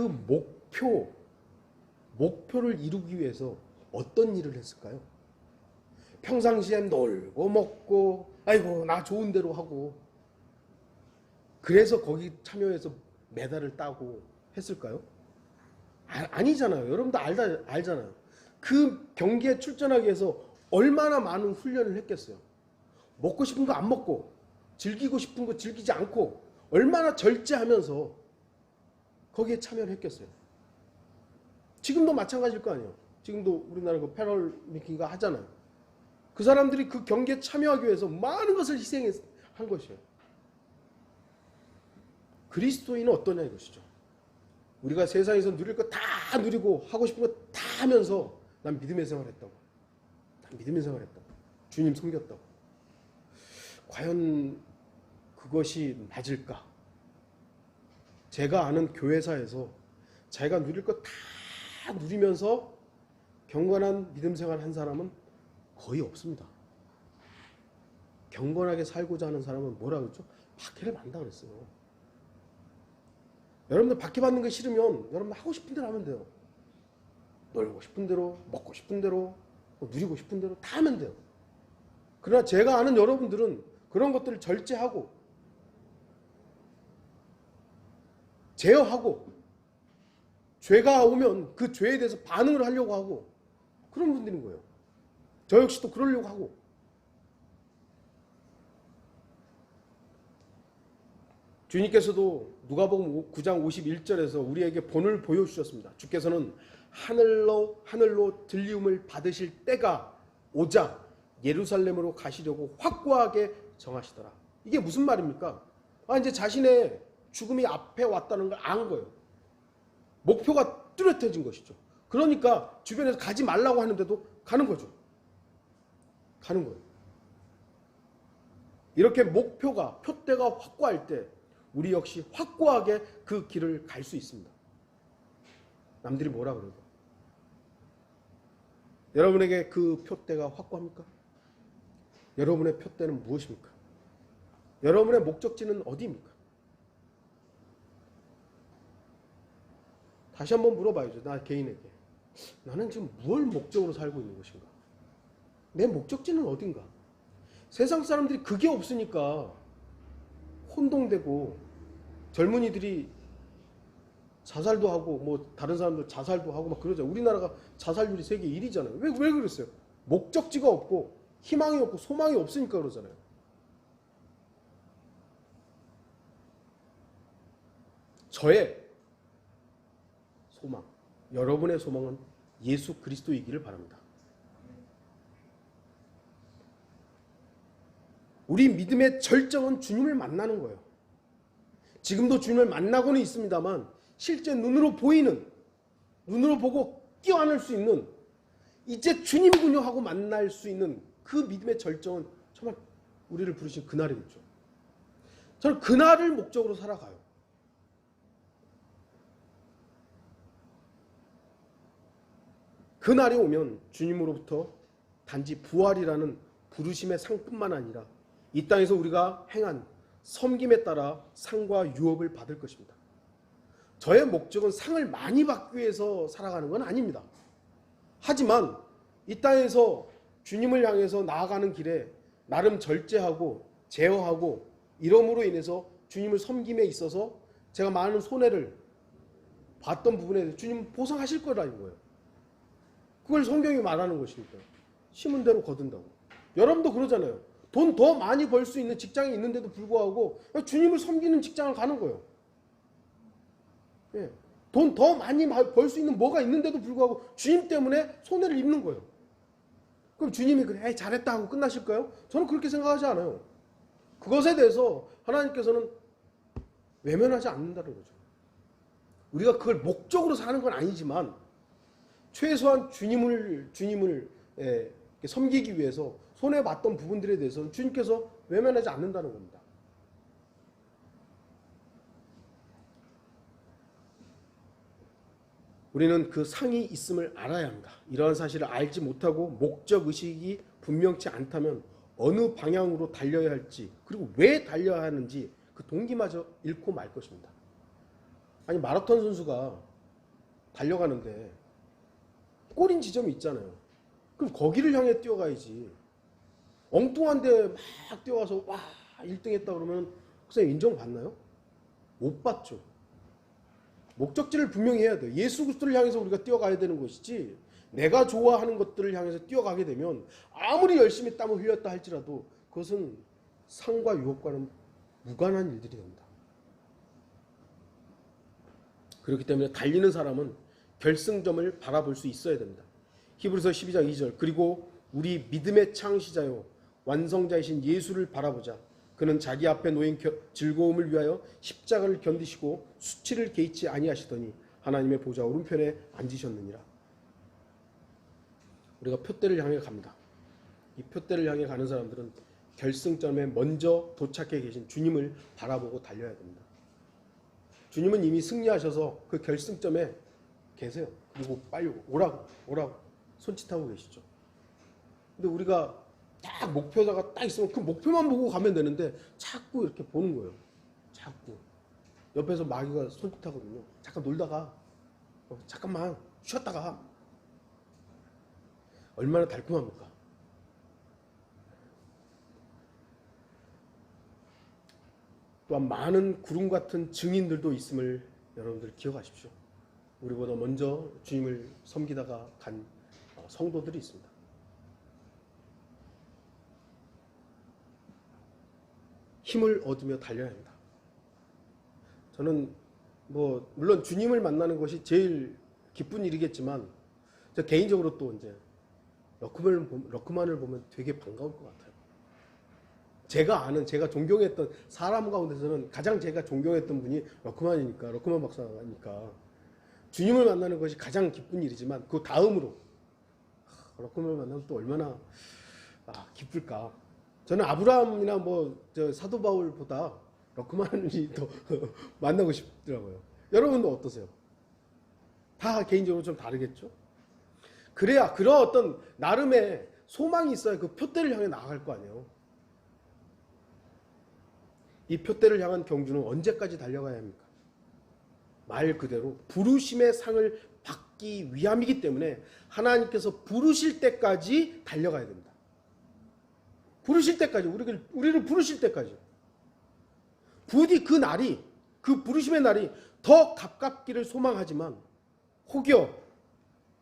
목표를 이루기 위해서 어떤 일을 했을까요? 평상시엔 놀고 먹고 아이고 나 좋은 대로 하고 그래서 거기 참여해서 메달을 따고 했을까요? 아니잖아요. 여러분도 알잖아요. 그 경기에 출전하기 위해서 얼마나 많은 훈련을 했겠어요. 먹고 싶은 거 안 먹고 즐기고 싶은 거 즐기지 않고 얼마나 절제하면서 거기에 참여를 했겠어요. 지금도 마찬가지일 거 아니에요. 지금도 우리나라 그 패럴림픽인가 하잖아요. 그 사람들이 그 경기에 참여하기 위해서 많은 것을 희생한 것이에요. 그리스도인은 어떠냐 이것이죠. 우리가 세상에서 누릴 거 다 누리고 하고 싶은 거 다 하면서 난 믿음의 생활했다고. 주님 섬겼다고. 과연 그것이 맞을까? 제가 아는 교회사에서 자기가 누릴 거 다 누리면서 경건한 믿음 생활 한 사람은 거의 없습니다. 경건하게 살고자 하는 사람은 뭐라 그랬죠? 박해를 받는다 그랬어요. 여러분들 박해받는 게 싫으면 여러분 하고 싶은 대로 하면 돼요. 놀고 싶은 대로, 먹고 싶은 대로, 누리고 싶은 대로 다 하면 돼요. 그러나 제가 아는 여러분들은 그런 것들을 절제하고 제어하고 죄가 오면 그 죄에 대해서 반응을 하려고 하고 그런 분들인 거예요. 저 역시도 그러려고 하고. 주님께서도 누가복음 9장 51절에서 우리에게 본을 보여주셨습니다. 주께서는 하늘로 들리움을 받으실 때가 오자 예루살렘으로 가시려고 확고하게 정하시더라. 이게 무슨 말입니까? 이제 자신의 죽음이 앞에 왔다는 걸 안 거예요. 목표가 뚜렷해진 것이죠. 그러니까 주변에서 가지 말라고 하는데도 가는 거죠. 가는 거예요. 이렇게 목표가, 표대가 확고할 때 우리 역시 확고하게 그 길을 갈 수 있습니다. 남들이 뭐라 그래도. 여러분에게 그 표대가 확고합니까? 여러분의 표대는 무엇입니까? 여러분의 목적지는 어디입니까? 다시 한번 물어봐야죠. 나 개인에게. 나는 지금 뭘 목적으로 살고 있는 것인가? 내 목적지는 어딘가? 세상 사람들이 그게 없으니까 혼동되고 젊은이들이 자살도 하고 뭐 다른 사람들 자살도 하고 막 그러잖아요. 우리나라가 자살률이 세계 1위잖아요. 왜 그랬어요? 목적지가 없고 희망이 없고 소망이 없으니까 그러잖아요. 저의 소망, 여러분의 소망은 예수 그리스도이기를 바랍니다. 우리 믿음의 절정은 주님을 만나는 거예요. 지금도 주님을 만나고는 있습니다만 실제 눈으로 보이는, 눈으로 보고 끼어안을 수 있는, 이제 주님이군요 하고 만날 수 있는 그 믿음의 절정은 정말 우리를 부르신 그날이겠죠. 저는 그날을 목적으로 살아가요. 그날이 오면 주님으로부터 단지 부활이라는 부르심의 상뿐만 아니라 이 땅에서 우리가 행한 섬김에 따라 상과 유업을 받을 것입니다. 저의 목적은 상을 많이 받기 위해서 살아가는 건 아닙니다. 하지만 이 땅에서 주님을 향해서 나아가는 길에 나름 절제하고 제어하고 이러므로 인해서 주님을 섬김에 있어서 제가 많은 손해를 봤던 부분에 대해서 주님 보상하실 거라는 거예요. 그걸 성경이 말하는 것이니까. 심은 대로 거둔다고. 여러분도 그러잖아요. 돈 더 많이 벌 수 있는 직장이 있는데도 불구하고 주님을 섬기는 직장을 가는 거예요. 예. 돈 더 많이 벌 수 있는 뭐가 있는데도 불구하고 주님 때문에 손해를 입는 거예요. 그럼 주님이 그래 잘했다 하고 끝나실까요? 저는 그렇게 생각하지 않아요. 그것에 대해서 하나님께서는 외면하지 않는다는 거죠. 우리가 그걸 목적으로 사는 건 아니지만 최소한 주님을 섬기기 위해서 손해봤던 부분들에 대해서는 주님께서 외면하지 않는다는 겁니다. 우리는 그 상이 있음을 알아야 합니다. 이러한 사실을 알지 못하고 목적의식이 분명치 않다면 어느 방향으로 달려야 할지 그리고 왜 달려야 하는지 그 동기마저 잃고 말 것입니다. 아니 마라톤 선수가 달려가는데 꼬린 지점이 있잖아요. 그럼 거기를 향해 뛰어가야지. 엉뚱한데 막 뛰어가서 와 1등 했다 그러면 선생님 인정받나요? 못 받죠. 목적지를 분명히 해야 돼요. 예수 그리스도를 향해서 우리가 뛰어가야 되는 것이지 내가 좋아하는 것들을 향해서 뛰어가게 되면 아무리 열심히 땀을 흘렸다 할지라도 그것은 상과 유업과는 무관한 일들이 됩니다. 그렇기 때문에 달리는 사람은 결승점을 바라볼 수 있어야 됩니다. 히브리서 12장 2절 그리고 우리 믿음의 창시자요 완성자이신 예수를 바라보자. 그는 자기 앞에 놓인 즐거움을 위하여 십자가를 견디시고 수치를 개의치 아니하시더니 하나님의 보좌 오른편에 앉으셨느니라. 우리가 표대를 향해 갑니다. 이 표대를 향해 가는 사람들은 결승점에 먼저 도착해 계신 주님을 바라보고 달려야 됩니다. 주님은 이미 승리하셔서 그 결승점에 계세요. 그리고 빨리 오라고 손짓하고 계시죠. 근데 우리가 딱 목표자가 딱 있으면 그 목표만 보고 가면 되는데 자꾸 이렇게 보는 거예요. 자꾸 옆에서 마귀가 손짓하거든요. 잠깐 놀다가 잠깐만 쉬었다가 얼마나 달콤합니까? 또한 많은 구름 같은 증인들도 있음을 여러분들 기억하십시오. 우리보다 먼저 주님을 섬기다가 간 성도들이 있습니다. 힘을 얻으며 달려야 합니다. 저는 물론 주님을 만나는 것이 제일 기쁜 일이겠지만 저 개인적으로 또 이제 러크만을 보면 되게 반가울 것 같아요. 제가 존경했던 사람 가운데서는 가장 제가 존경했던 분이 러크만 박사니까 주님을 만나는 것이 가장 기쁜 일이지만 그 다음으로 러크만을 만나면 또 얼마나 기쁠까. 저는 아브라함이나 사도 바울보다 러크만이 더 만나고 싶더라고요. 여러분도 어떠세요? 다 개인적으로 좀 다르겠죠? 그래야 그런 어떤 나름의 소망이 있어야 그 표대를 향해 나아갈 거 아니에요. 이 표대를 향한 경주는 언제까지 달려가야 합니까? 말 그대로 부르심의 상을 받기 위함이기 때문에 하나님께서 부르실 때까지 달려가야 됩니다. 부르실 때까지, 우리를 부르실 때까지. 부디 그 날이, 그 부르심의 날이 더 가깝기를 소망하지만 혹여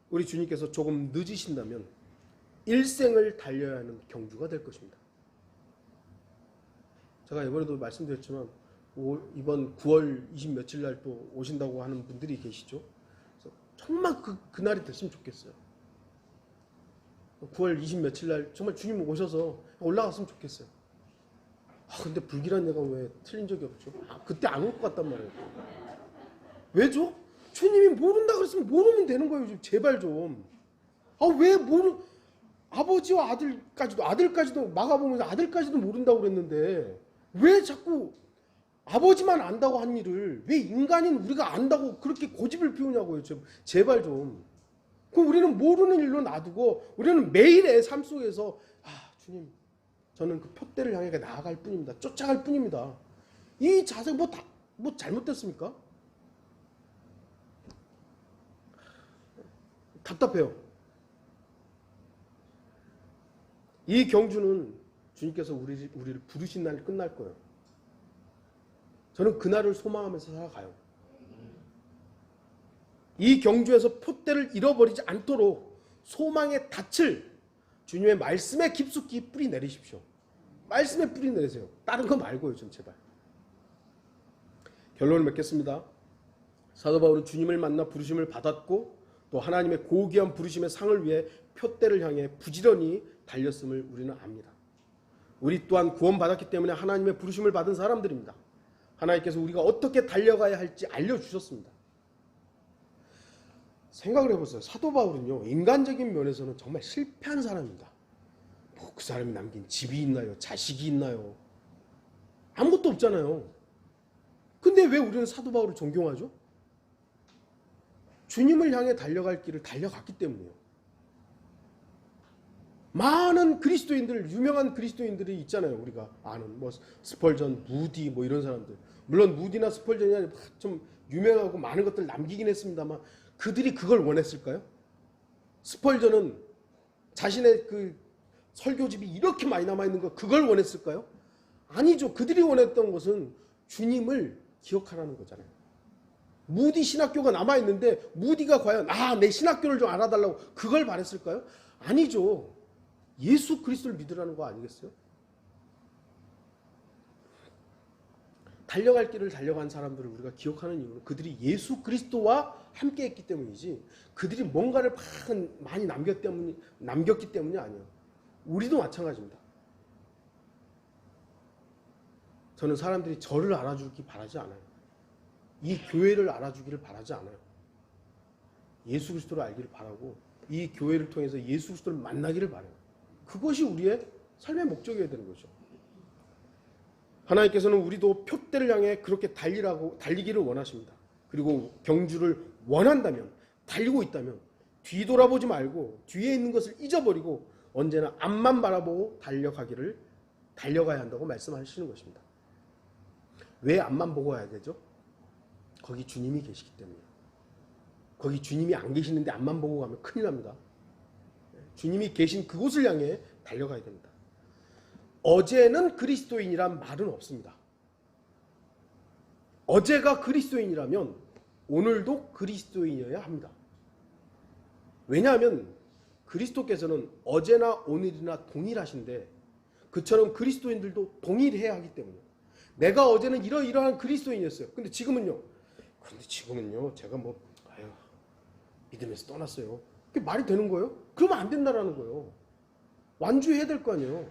우리 주님께서 조금 늦으신다면 일생을 달려야 하는 경주가 될 것입니다. 제가 이번에도 말씀드렸지만 이번 9월 20 며칠 날 또 오신다고 하는 분들이 계시죠. 그래서 정말 그 날이 됐으면 좋겠어요. 9월 20 며칠 날 정말 주님 오셔서 올라갔으면 좋겠어요. 근데 불길한 예가 왜 틀린 적이 없죠? 그때 안 올 것 같단 말이에요. 왜죠? 주님이 모른다 그랬으면 모르면 되는 거예요. 제발 좀. 왜 아버지와 아들까지도 막아보면서 아들까지도 모른다고 그랬는데 왜 자꾸 아버지만 안다고 한 일을 왜 인간인 우리가 안다고 그렇게 고집을 피우냐고요. 제발 좀. 그럼 우리는 모르는 일로 놔두고 우리는 매일의 삶 속에서 주님 저는 그 표대를 향해 나아갈 뿐입니다. 쫓아갈 뿐입니다. 이 자세 뭐 잘못됐습니까? 답답해요. 이 경주는 주님께서 우리를 부르신 날 끝날 거예요. 저는 그날을 소망하면서 살아가요. 이 경주에서 표대를 잃어버리지 않도록 소망의 닻을 주님의 말씀에 깊숙이 뿌리 내리십시오. 말씀에 뿌리 내리세요. 다른 거 말고요. 좀 제발. 결론을 맺겠습니다. 사도 바울은 주님을 만나 부르심을 받았고 또 하나님의 고귀한 부르심의 상을 위해 표대를 향해 부지런히 달렸음을 우리는 압니다. 우리 또한 구원받았기 때문에 하나님의 부르심을 받은 사람들입니다. 하나님께서 우리가 어떻게 달려가야 할지 알려주셨습니다. 생각을 해보세요. 사도 바울은요, 인간적인 면에서는 정말 실패한 사람입니다. 그 사람이 남긴 집이 있나요? 자식이 있나요? 아무것도 없잖아요. 근데 왜 우리는 사도 바울을 존경하죠? 주님을 향해 달려갈 길을 달려갔기 때문이에요. 많은 그리스도인들, 유명한 그리스도인들이 있잖아요. 우리가 아는 스펄전, 무디 이런 사람들. 물론 무디나 스펄전이 좀 유명하고 많은 것들 남기긴 했습니다만 그들이 그걸 원했을까요? 스펄전은 자신의 그 설교집이 이렇게 많이 남아있는 거 그걸 원했을까요? 아니죠. 그들이 원했던 것은 주님을 기억하라는 거잖아요. 무디 신학교가 남아있는데 무디가 과연 내 신학교를 좀 알아달라고 그걸 바랬을까요? 아니죠. 예수 그리스도를 믿으라는 거 아니겠어요? 달려갈 길을 달려간 사람들을 우리가 기억하는 이유는 그들이 예수 그리스도와 함께 했기 때문이지 그들이 뭔가를 많이 남겼기 때문이 아니에요. 우리도 마찬가지입니다. 저는 사람들이 저를 알아주길 바라지 않아요. 이 교회를 알아주기를 바라지 않아요. 예수 그리스도를 알기를 바라고 이 교회를 통해서 예수 그리스도를 만나기를 바라요. 그것이 우리의 삶의 목적이어야 되는 거죠. 하나님께서는 우리도 표대를 향해 그렇게 달리기를 원하십니다. 그리고 경주를 원한다면, 달리고 있다면 뒤돌아보지 말고 뒤에 있는 것을 잊어버리고 언제나 앞만 바라보고 달려가야 한다고 말씀하시는 것입니다. 왜 앞만 보고 가야 되죠? 거기 주님이 계시기 때문이에요. 거기 주님이 안 계시는데 앞만 보고 가면 큰일 납니다. 주님이 계신 그곳을 향해 달려가야 됩니다. 어제는 그리스도인이란 말은 없습니다. 어제가 그리스도인이라면 오늘도 그리스도인이어야 합니다. 왜냐하면 그리스도께서는 어제나 오늘이나 동일하신데 그처럼 그리스도인들도 동일해야 하기 때문에 내가 어제는 이러이러한 그리스도인이었어요. 근데 지금은요. 제가 믿음에서 떠났어요. 그게 말이 되는 거예요? 그러면 안 된다라는 거예요. 완주해야 될 거 아니에요.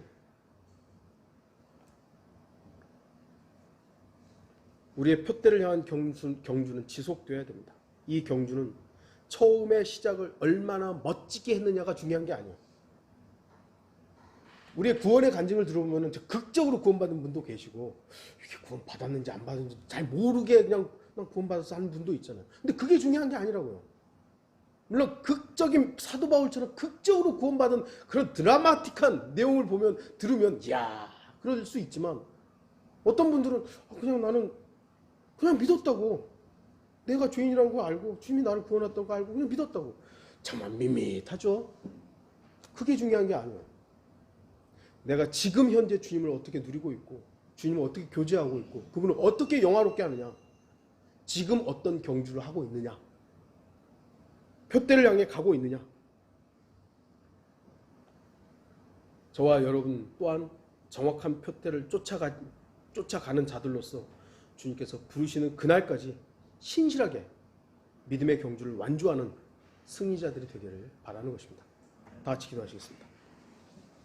우리의 표대를 향한 경주는 지속돼야 됩니다. 이 경주는 처음의 시작을 얼마나 멋지게 했느냐가 중요한 게 아니에요. 우리의 구원의 간증을 들어보면 극적으로 구원받은 분도 계시고 이렇게 구원 받았는지 안 받았는지 잘 모르게 그냥 구원받아서 하는 분도 있잖아요. 근데 그게 중요한 게 아니라고요. 물론 극적인 사도 바울처럼 극적으로 구원받은 그런 드라마틱한 내용을 들으면 이야 그럴 수 있지만 어떤 분들은 그냥 나는 그냥 믿었다고, 내가 죄인이라는 거 알고 주님이 나를 구원했다는 거 알고 그냥 믿었다고. 정말 밋밋하죠. 그게 중요한 게 아니에요. 내가 지금 현재 주님을 어떻게 누리고 있고 주님을 어떻게 교제하고 있고 그분을 어떻게 영화롭게 하느냐, 지금 어떤 경주를 하고 있느냐, 표대를 향해 가고 있느냐. 저와 여러분 또한 정확한 표대를 쫓아가는 자들로서 주님께서 부르시는 그날까지 신실하게 믿음의 경주를 완주하는 승리자들이 되기를 바라는 것입니다. 다 같이 기도하시겠습니다.